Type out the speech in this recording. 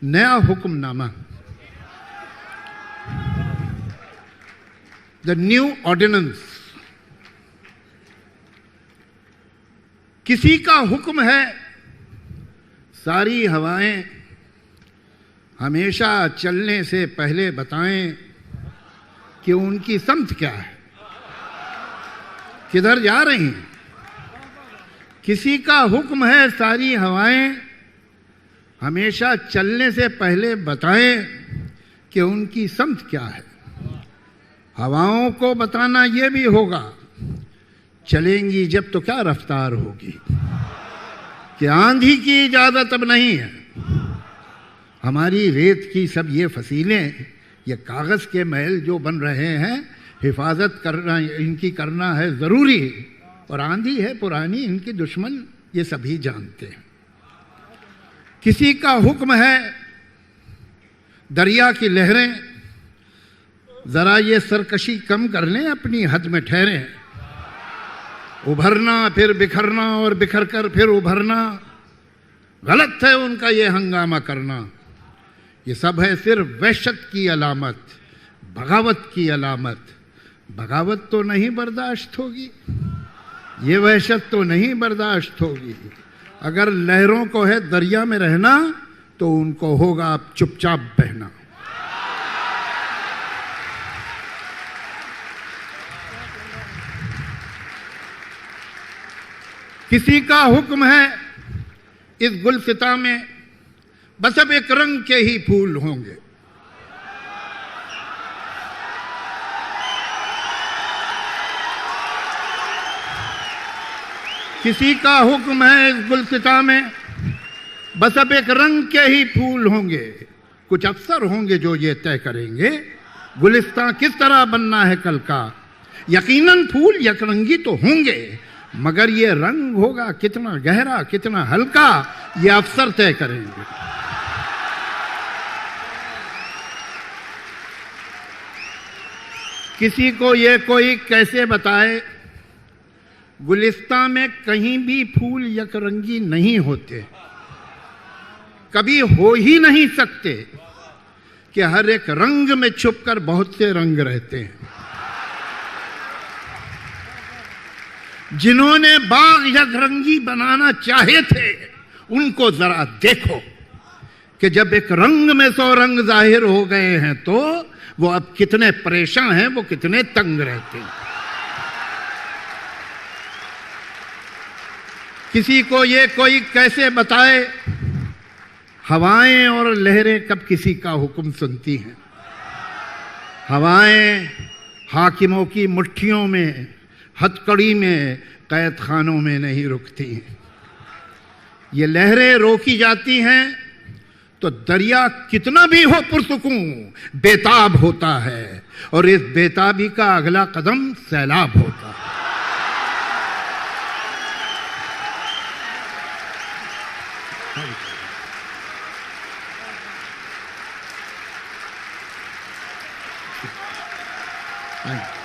नया hukamnama, the new ordinance. किसी का हुक्म है सारी हवाएं हमेशा चलने से पहले बताएं कि उनकी समत क्या है, किधर जा रही हैं। किसी का हुक्म है सारी हवाएं हमेशा चलने से पहले बताएं कि उनकी समत क्या है। हवाओं को बताना ये भी होगा, चलेंगी जब तो क्या रफ्तार होगी, कि आंधी की इजाजत अब नहीं है। हमारी रेत की सब ये फसीलें, ये कागज के महल जो बन रहे हैं, हिफाजत करना इनकी करना है जरूरी। और आंधी है पुरानी, इनके दुश्मन ये सभी जानते हैं। किसी का हुक्म है दरिया की लहरें जरा ये सरकशी कम कर लें, अपनी हद में ठहरें। उभरना फिर बिखरना और बिखर कर फिर उभरना, गलत है उनका ये हंगामा करना। ये सब है सिर्फ वहशत की अलामत, बगावत की अलामत। बगावत तो नहीं बर्दाश्त होगी, ये वहशत तो नहीं बर्दाश्त होगी। अगर लहरों को है दरिया में रहना तो उनको होगा अब चुपचाप बहना। किसी का हुक्म है इस गुलसिता में बस अब एक रंग के ही फूल होंगे। किसी का हुक्म है इस गुलसिता में बस अब एक रंग के ही फूल होंगे। कुछ अफसर होंगे जो ये तय करेंगे गुलिस्तां किस तरह बनना है कल का। यकीनन फूल यकरंगी तो होंगे, मगर ये रंग होगा कितना गहरा कितना हल्का, ये अफसर तय करेंगे। किसी को ये कोई कैसे बताए गुलिस्तां में कहीं भी फूल यकरंगी नहीं होते, कभी हो ही नहीं सकते, कि हर एक रंग में छुपकर बहुत से रंग रहते हैं। जिन्होंने बाग यकरंगी बनाना चाहे थे उनको जरा देखो कि जब एक रंग में 100 रंग जाहिर हो गए हैं तो वो अब कितने परेशान हैं, वो कितने तंग रहते हैं। किसी को ये कोई कैसे बताए हवाएं और लहरें कब किसी का हुक्म सुनती हैं। हवाएं हाकिमों की मुट्ठियों में, हथकड़ी में, कैद खानों में नहीं रुकती हैं। ये लहरें रोकी जाती हैं तो दरिया कितना भी हो पुरसुकून बेताब होता है, और इस बेताबी का अगला कदम सैलाब होता है। Thank you.